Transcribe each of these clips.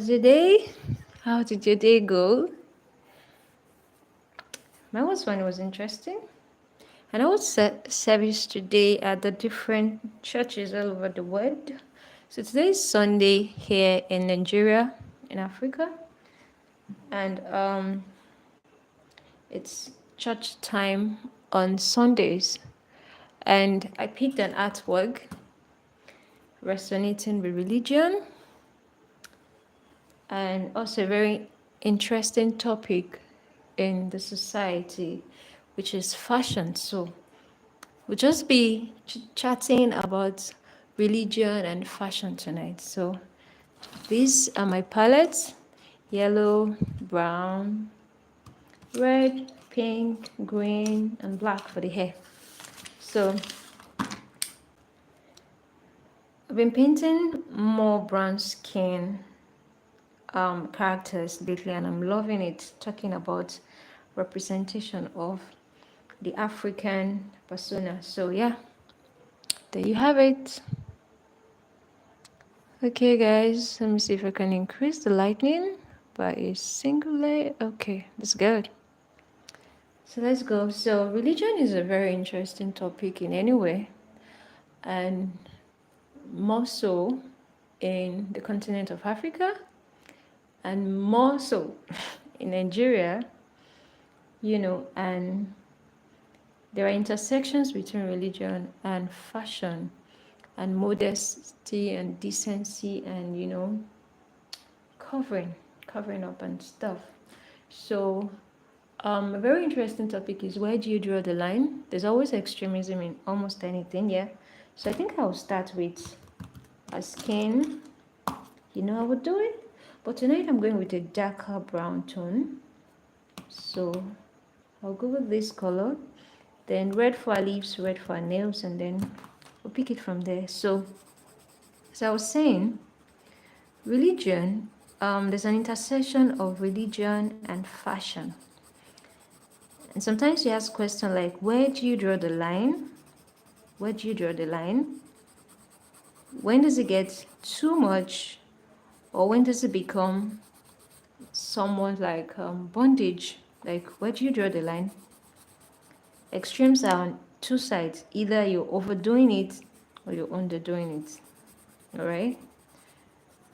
was your day? How did your day go? Mine was fun. It was interesting. And I was service today at the different churches all over the world. So today is Sunday here in Nigeria, in Africa. And it's church time on Sundays. And I picked an artwork resonating with religion and also a very interesting topic in the society, which is fashion. So we'll just be chatting about religion and fashion tonight. So these are my palettes: yellow, brown, red, pink, green, and black for the hair. So I've been painting more brown skin characters lately, and I'm loving it, talking about representation of the African persona. So yeah, there you have it. Okay guys, let me see if I can increase the lightning by a single layer. Okay, that's good. So let's go. So religion is a very interesting topic in any way, and more so in the continent of Africa, and more so in Nigeria, and there are intersections between religion and fashion and modesty and decency and covering up and stuff. So a very interesting topic is, where do you draw the line? There's always extremism in almost anything, yeah. So I think I'll start with a skin. I would do it, but tonight I'm going with a darker brown tone. So I'll go with this color, then red for our lips, red for our nails, and then we'll pick it from there. So as I was saying, religion, there's an intersection of religion and fashion. And sometimes you ask questions like, where do you draw the line? Where do you draw the line? When does it get too much? Or when does it become somewhat like bondage? Like, where do you draw the line? Extremes are on two sides. Either you're overdoing it or you're underdoing it. All right?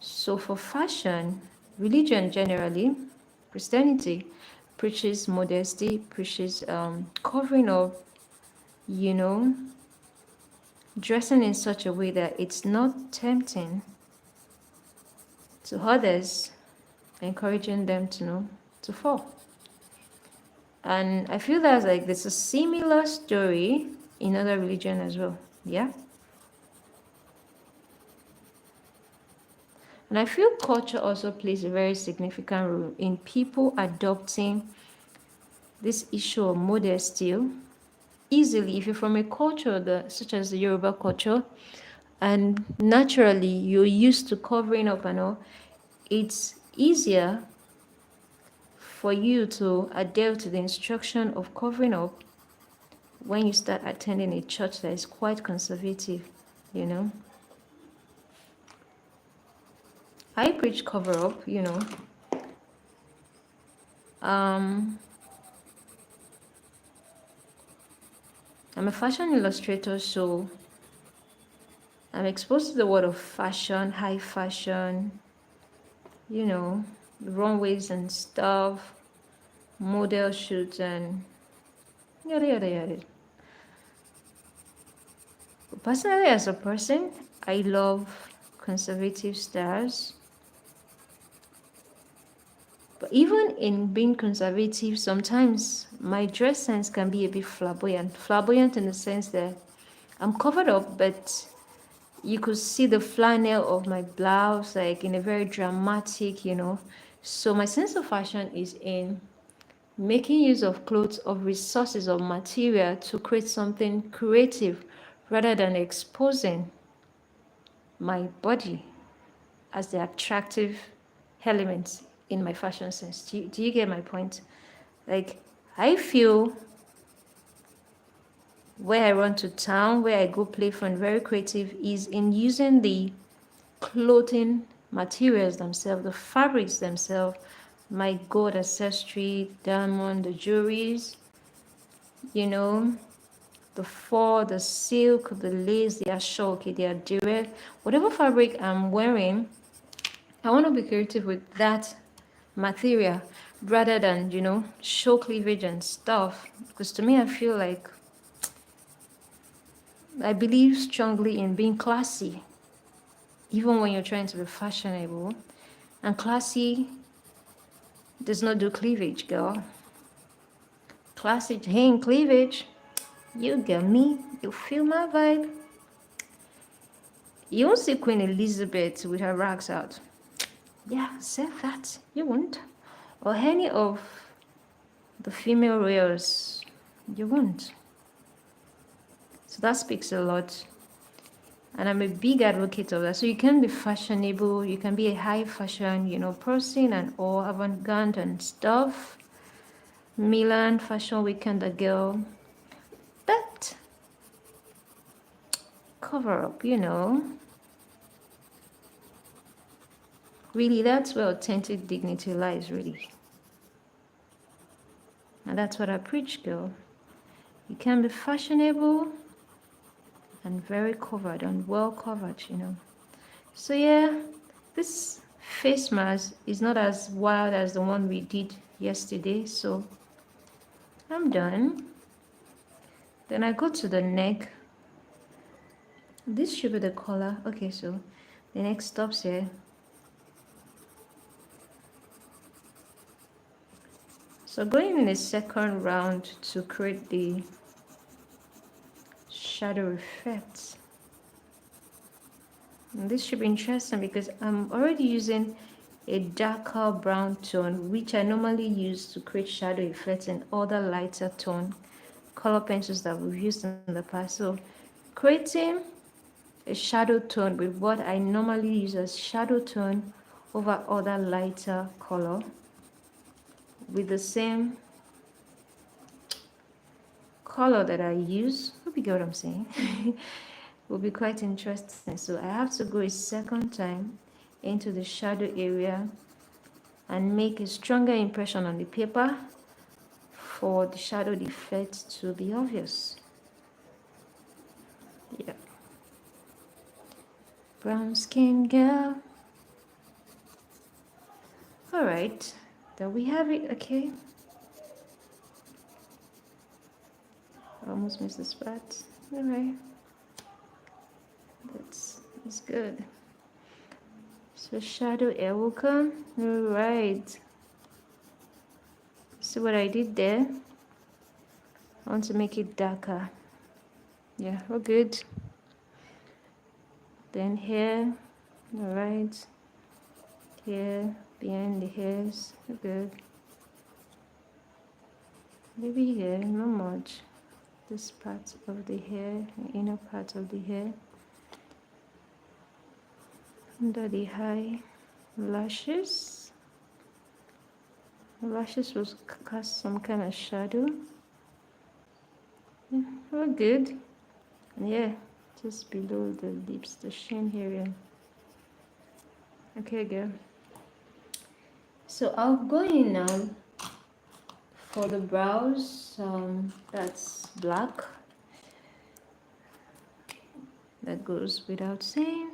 So for fashion, religion generally, Christianity preaches modesty, preaches covering up, dressing in such a way that it's not tempting to others, encouraging them to fall. And I feel that's like there's a similar story in other religion as well. Yeah. And I feel culture also plays a very significant role in people adopting this issue of modesty easily. If you're from a culture such as the Yoruba culture, and naturally you're used to covering up and all, it's easier for you to adhere to the instruction of covering up when you start attending a church that is quite conservative. I preach cover up. I'm a fashion illustrator, so I'm exposed to the world of fashion, high fashion, runways and stuff, model shoots and yada yada yada. Personally, as a person, I love conservative styles. But even in being conservative, sometimes my dress sense can be a bit flamboyant. Flamboyant in the sense that I'm covered up, but you could see the flannel of my blouse, like in a very dramatic, So my sense of fashion is in making use of clothes, of resources, of material to create something creative rather than exposing my body as the attractive elements in my fashion sense. Do you get my point? Like, I feel where I run to town, where I go play fun, very creative, is in using the clothing materials themselves, the fabrics themselves, my gold accessory, diamond, the jewelries, you know, the fur, the silk, the lace, the ashoke, the adire, whatever fabric I'm wearing, I want to be creative with that material rather than, show cleavage and stuff. Because to me, I feel like I believe strongly in being classy, even when you're trying to be fashionable. And classy does not do cleavage, girl. Classy ain't cleavage. You get me. You feel my vibe. You won't see Queen Elizabeth with her rags out. Yeah, say that. You won't. Or any of the female royals. You won't. So that speaks a lot. And I'm a big advocate of that. So you can be fashionable, you can be a high fashion, person and all avant-garde and stuff. Milan Fashion Weekend, a girl. But cover up, Really, that's where authentic dignity lies, really. And that's what I preach, girl. You can be fashionable and very covered and well covered. So yeah, this face mask is not as wild as the one we did yesterday, so I'm done. Then I go to the neck. This should be the collar. Okay, so the neck stops here. So going in a second round to create the shadow effect. And this should be interesting because I'm already using a darker brown tone, which I normally use to create shadow effects in other lighter tone color pencils that we've used in the past. So creating a shadow tone with what I normally use as shadow tone over other lighter color with the same color that I use. Hope you get what I'm saying. Will be quite interesting. So I have to go a second time into the shadow area and make a stronger impression on the paper for the shadow effect to be obvious. Yeah. Brown skin girl. All right, there we have it. Okay. I almost missed the spot. All right. That's good. So shadow air will come. All right. See what I did there? I want to make it darker. Yeah, we're good. Then here, all right. Here, behind the hairs, we're good. Maybe here, not much. This part of the hair, the inner part of the hair. Under the high lashes. The lashes will cast some kind of shadow. Yeah, we're good. And yeah, just below the lips, the chin area. Okay, girl. So I'll go in now for the brows. That's black. That goes without saying.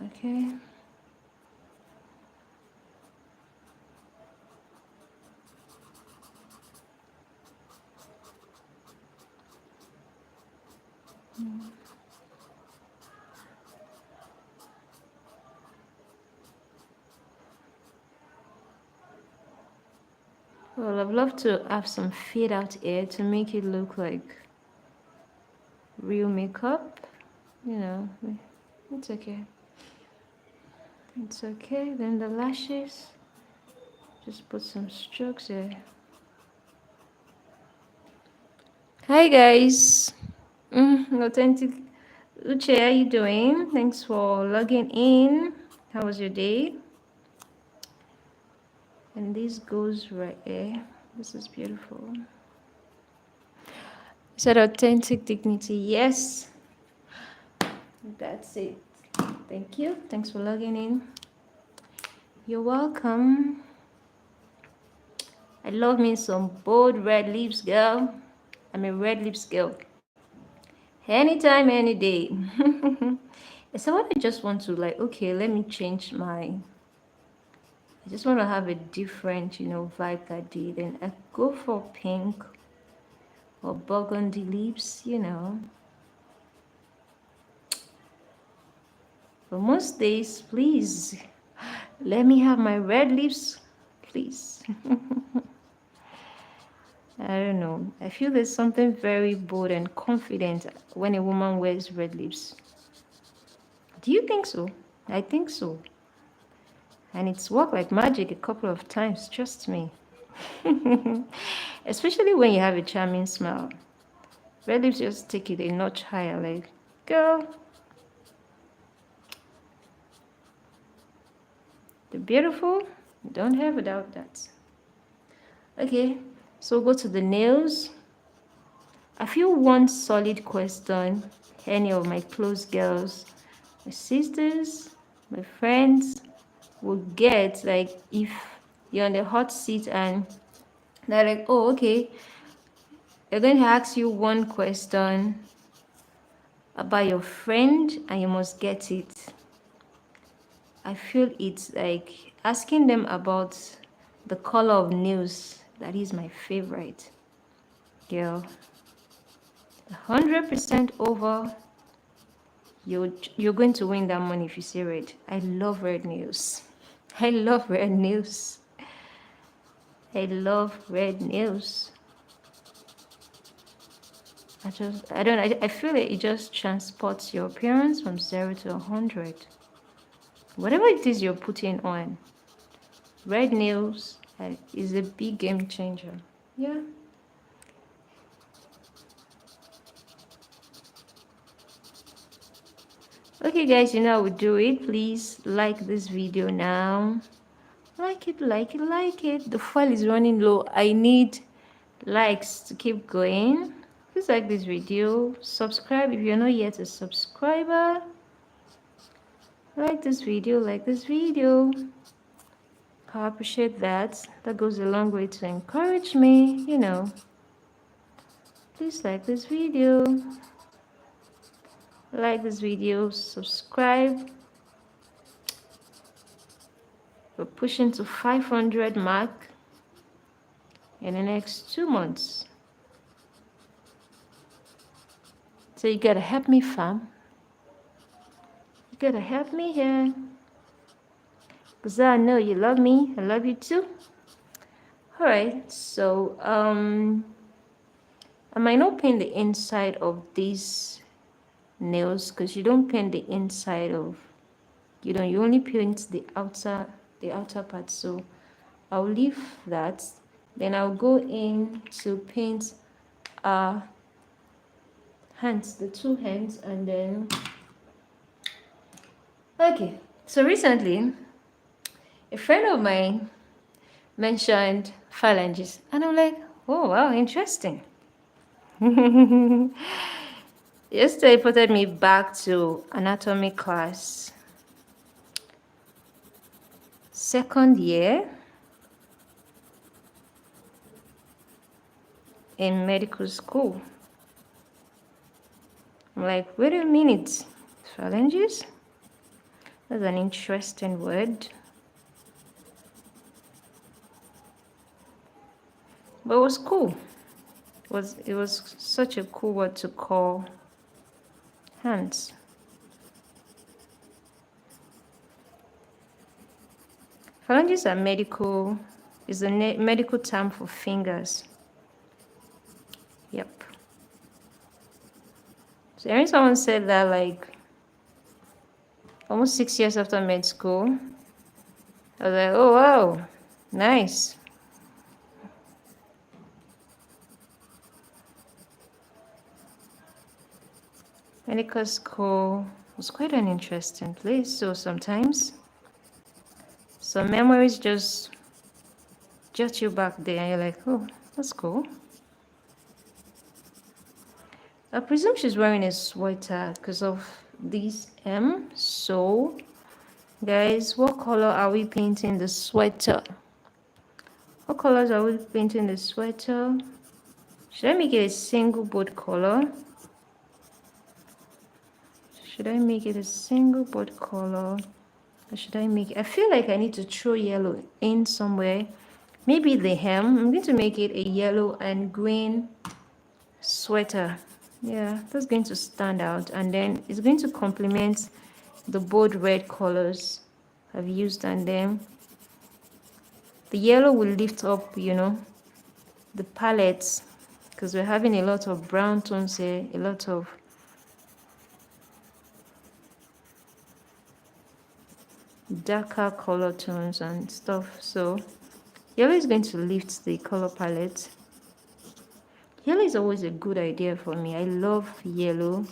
Okay. Well, I'd love to have some fade out hair to make it look like real makeup. It's okay. It's okay. Then the lashes, just put some strokes here. Hi guys. Authentic Uche, how you doing? Thanks for logging in. How was your day? And this goes right here. This is beautiful. Is that authentic dignity? Yes. That's it. Thank you. Thanks for logging in. You're welcome. I love me some bold red lips, girl. I'm a red lips girl. Anytime, any day. So what I just want to like, okay, let me change my. I just want to have a different, vibe that day. Then I go for pink or burgundy lips. But most days, please, let me have my red lips, please. I don't know. I feel there's something very bold and confident when a woman wears red lips. Do you think so? I think so. And it's worked like magic a couple of times, trust me. Especially when you have a charming smile. Red lips just take it a notch higher, like, girl, they're beautiful. Don't have a doubt that. Okay, so go to the nails. I feel one solid question any of my close girls, my sisters, my friends will get, like, if you're on the hot seat and they're like, oh, okay, they're going to ask you one question about your friend and you must get it. I feel it's like asking them about the color of nails. That is my favorite. Girl, 100% over. You're going to win that money if you say red. I love red nails. I love red nails. I love red nails. I feel like it just transports your appearance from 0 to 100. Whatever it is you're putting on, red nails is a big game changer. Yeah. Okay, guys, I would do it. Please like this video now. Like it, like it, like it. The file is running low. I need likes to keep going. Please like this video. Subscribe if you're not yet a subscriber. Like this video, like this video. I appreciate that. That goes a long way to encourage me, Please like this video. Like this video, subscribe. We're pushing to 500 mark in the next 2 months. So you gotta help me, fam. You gotta help me here. Because I know you love me. I love you too. Alright, so I might not paint the inside of these nails because you don't paint the inside of, you only paint the outer part. So I'll leave that. Then I'll go in to paint hands, the 2 hands, and then okay. So recently a friend of mine mentioned phalanges and I'm like, oh wow, interesting. Yesterday put me back to anatomy class, 2nd year in medical school. I'm like, wait a minute, phalanges? That's an interesting word. But it was cool. It was such a cool word to call hands. Phalanges are medical, is a medical term for fingers. Yep. So when someone said that, like, almost 6 years after med school, I was like, oh wow, nice. Medical school was quite an interesting place. So sometimes some memories just jot you back there and you're like, oh, that's cool. I presume she's wearing a sweater because of this hem. So guys, what color are we painting the sweater? What colors are we painting the sweater? Should I make it a single board color? Should I make it a single board color? Or should I make it? I feel like I need to throw yellow in somewhere. Maybe the hem. I'm going to make it a yellow and green sweater. Yeah, that's going to stand out. And then it's going to complement the bold red colors I've used on them. The yellow will lift up, you know, the palettes, because we're having a lot of brown tones here, a lot of darker color tones and stuff. So yellow is going to lift the color palette. Yellow is always a good idea for me. I love yellow.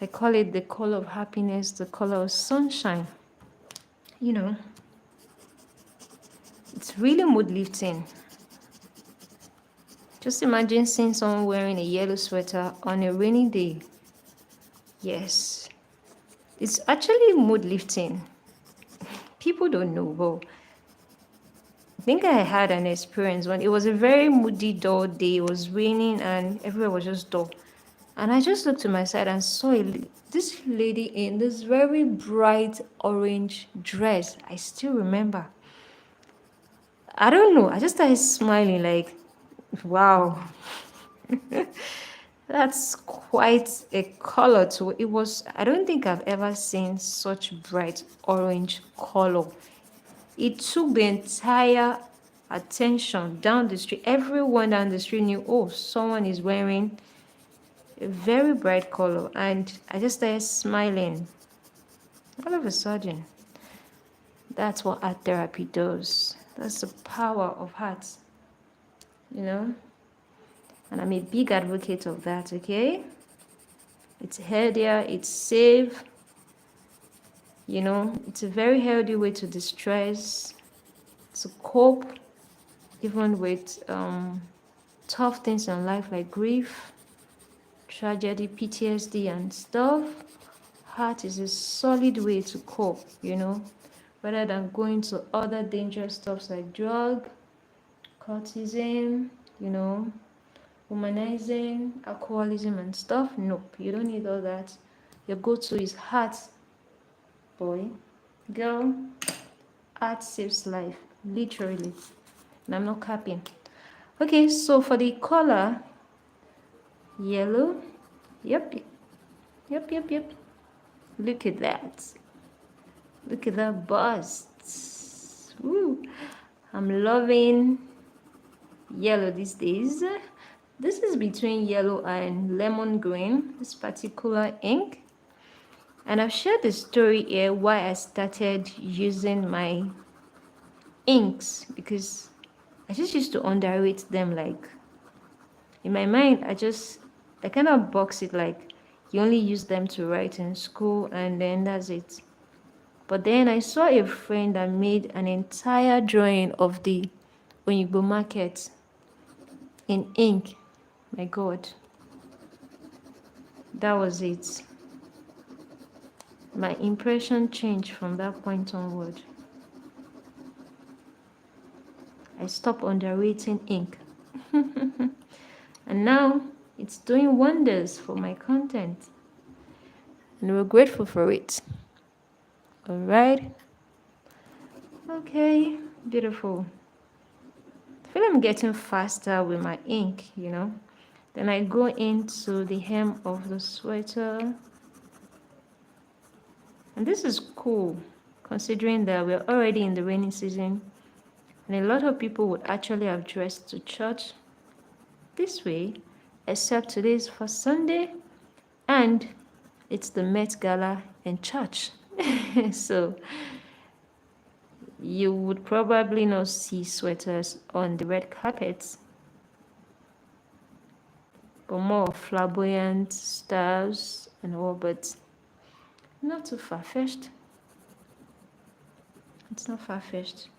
I call it the color of happiness, the color of sunshine. You know, it's really mood lifting. Just imagine seeing someone wearing a yellow sweater on a rainy day. Yes, it's actually mood lifting. People don't know, but I think I had an experience when it was a very moody, dull day. It was raining and everywhere was just dull. And I just looked to my side and saw this lady in this very bright orange dress. I still remember. I don't know. I just started smiling like, wow. That's quite a color too. It was, I don't think I've ever seen such bright orange color. It took the entire attention down the street. Everyone down the street knew, oh, someone is wearing a very bright color. And I just started smiling. All of a sudden, that's what art therapy does. That's the power of art, you know? And I'm a big advocate of that, okay? It's healthier, it's safe, you know, it's a very healthy way to distress, to cope, even with tough things in life like grief, tragedy, PTSD, and stuff. Art is a solid way to cope, you know, rather than going to other dangerous stuff like drug, cultism, you know, womanizing, alcoholism, and stuff. Nope, you don't need all that. Your go-to is art, boy, girl. Art saves life, literally. And I'm not capping. Okay, so for the color, yellow. Yep, yep, yep, yep. Look at that. Look at that bust. Woo. I'm loving yellow these days. This is between yellow and lemon green, this particular ink. And I've shared the story here why I started using my inks, because I just used to underrate them. Like in my mind, I kind of box it like you only use them to write in school and then that's it. But then I saw a friend that made an entire drawing of the Oyinbo market in ink. My God, that was it. My impression changed from that point onward. I stopped underrating ink. And now it's doing wonders for my content. And we're grateful for it. All right. Okay, beautiful. I feel I'm getting faster with my ink, you know. Then I go into the hem of the sweater. And this is cool, considering that we're already in the rainy season. And a lot of people would actually have dressed to church this way, except today is for Sunday and it's the Met Gala in church. So you would probably not see sweaters on the red carpets, but more flamboyant styles and all, but not too far-fetched. It's not far-fetched.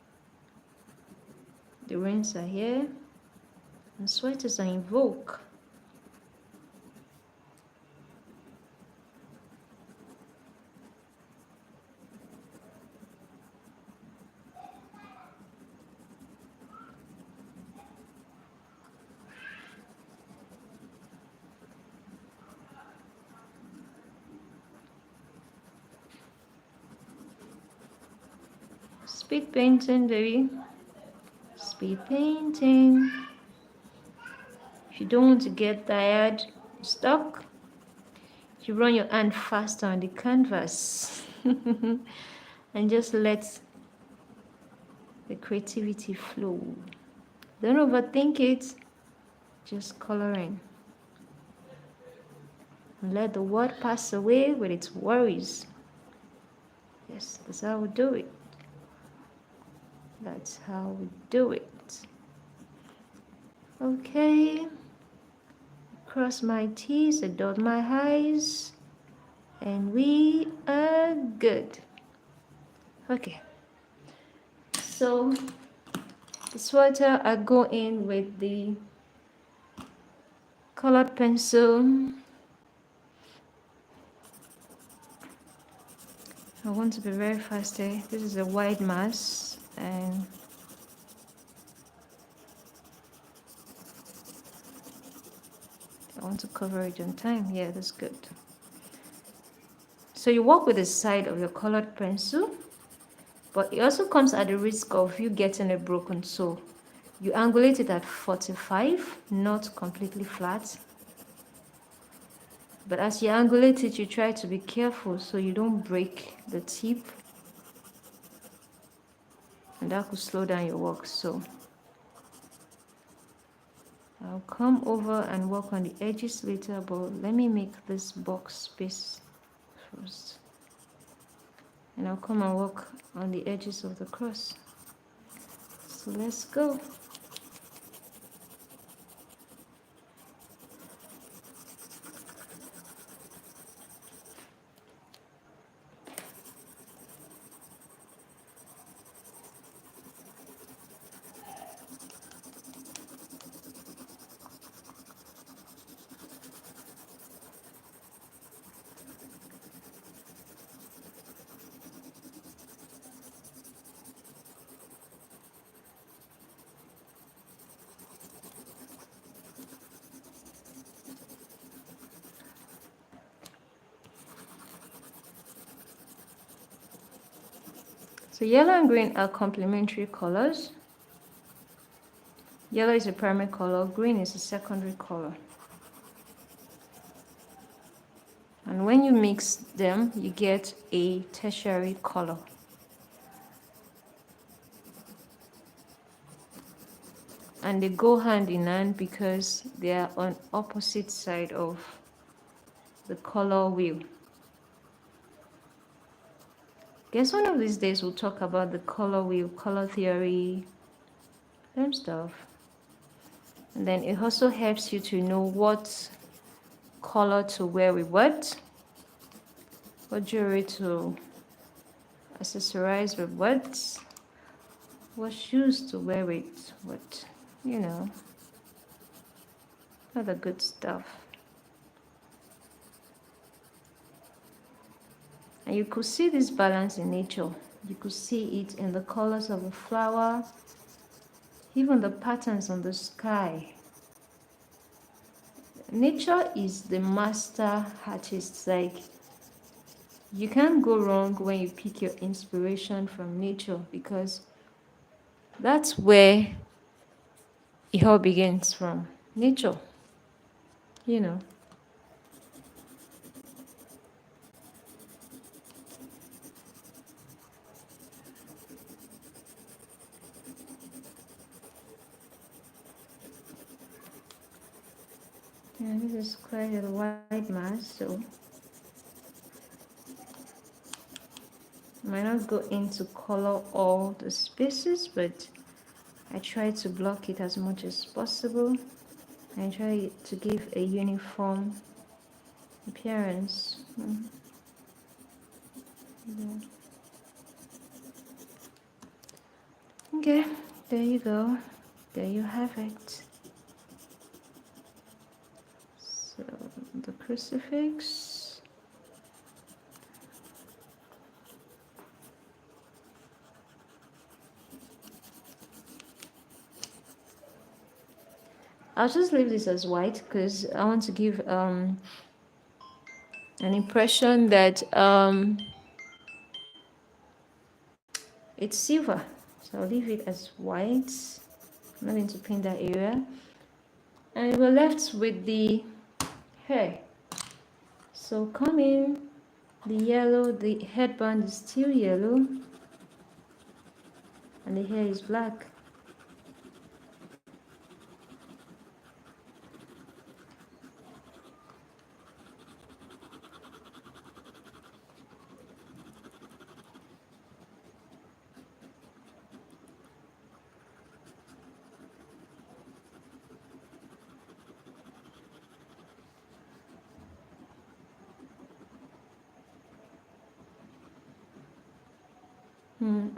The rains are here and sweaters are in vogue. Speed painting, baby. Speed painting. If you don't want to get tired, stuck, you run your hand faster on the canvas and just let the creativity flow. Don't overthink it, just coloring. And let the word pass away with its worries. Yes, that's how we do it. That's how we do it. Okay. Cross my T's and dot my I's. And we are good. Okay. So the sweater, I go in with the colored pencil. I want to be very fast here. This is a wide mass and I want to cover it on time. Yeah, that's good. So you work with the side of your colored pencil, but it also comes at the risk of you getting a broken sole. You angulate it at 45, not completely flat. But as you angulate it, you try to be careful so you don't break the tip. And that could slow down your work. So I'll come over and work on the edges later, but let me make this box space first. And I'll come and work on the edges of the cross. So let's go. So yellow and green are complementary colors. Yellow is a primary color, green is a secondary color. And when you mix them, you get a tertiary color. And they go hand in hand because they are on opposite side of the color wheel. Guess one of these days we'll talk about the color wheel, color theory, and stuff. And then it also helps you to know what color to wear with what jewelry to accessorize with what shoes to wear with what, you know, all the good stuff. And you could see this balance in nature. You could see it in the colors of the flower, even the patterns on the sky. Nature is the master artist. Like, you can't go wrong when you pick your inspiration from nature because that's where it all begins from. Nature, you know. Yeah, this is quite a wide mass, so I might not go into color all the spaces, but I try to block it as much as possible. I try to give a uniform appearance. Yeah. Okay, there you go. There you have it. So the crucifix. I'll just leave this as white because I want to give an impression that it's silver, so I'll leave it as white. I'm not going to paint that area. And we're left with the hair. So coming, the yellow, the headband is still yellow, and the hair is black.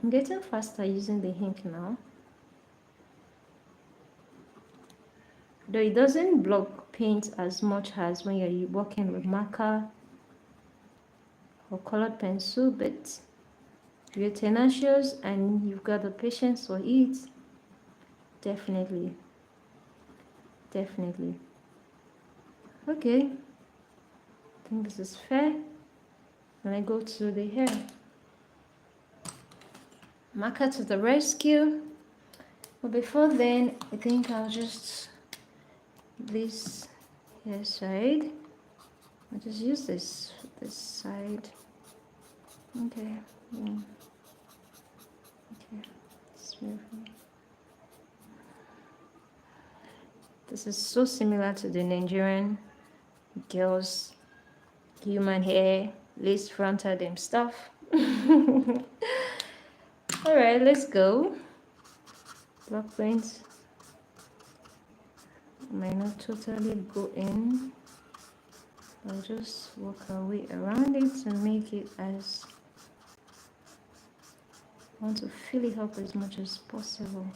I'm getting faster using the ink now. Though it doesn't block paint as much as when you're working with marker or colored pencil, but if you're tenacious and you've got the patience for it, definitely. Okay, I think this is fair. And I go to the hair. Marker to the rescue. But before then, I think I'll just this hair side. I'll just use this side. Okay. Okay. It's beautiful. This is so similar to the Nigerian girls' human hair, lace fronted and stuff. Alright, let's go. Block paint might not totally go in. I'll just work our way around it and make it as I want to fill it up as much as possible.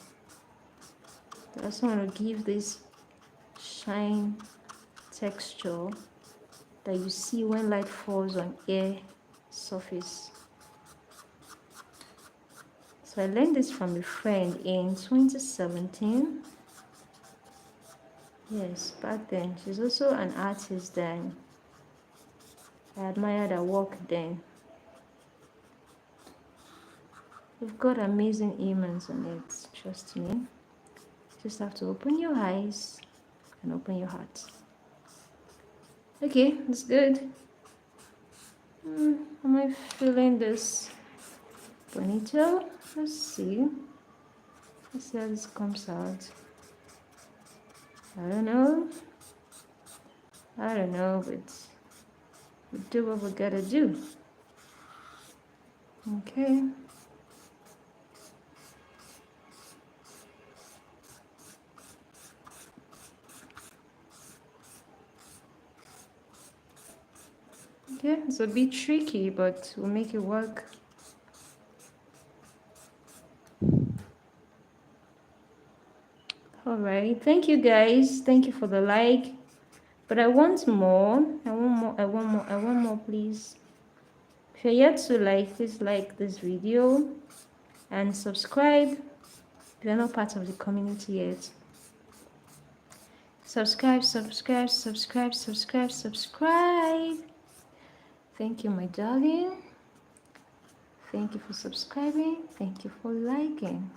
I also want to give this shine texture that you see when light falls on air surface. So I learned this from a friend in 2017. Yes, back then. She's also an artist then. I admired her work then. You've got amazing humans on it, trust me. Just have to open your eyes and open your heart. Okay, that's good. Am I feeling this ponytail? Let's see. Let's see how this comes out. I don't know, but we do what we gotta do. Okay. Yeah, it's a bit tricky, but we'll make it work. Alright, thank you guys. Thank you for the like. But I want more. I want more, please. If you're yet to like, please like this video and subscribe if you're not part of the community yet. Subscribe. Thank you, my darling. Thank you for subscribing. Thank you for liking.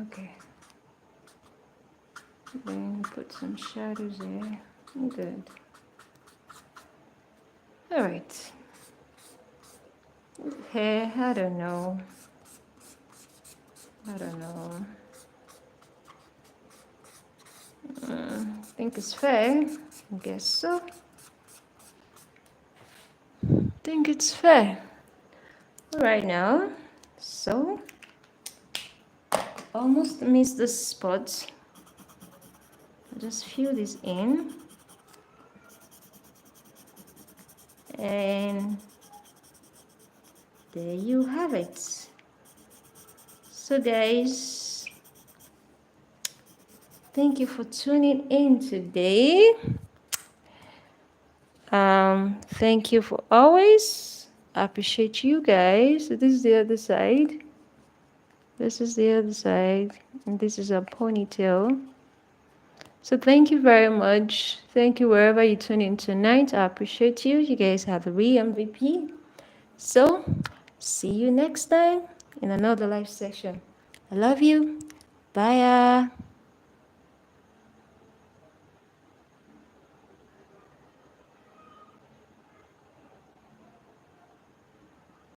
Okay. Then put some shadows there. Good. Alright. Hair, I don't know. I think it's fair. I guess so. Think it's fair. Right now. So, almost missed the spot. Just fill this in, and there you have it. So guys, thank you for tuning in today. Thank you for always. I appreciate you guys. This is the other side. And this is a ponytail. So thank you very much. Thank you wherever you tune in tonight. I appreciate you. You guys have the real MVP. So see you next time. in another live session. I love you. Bye.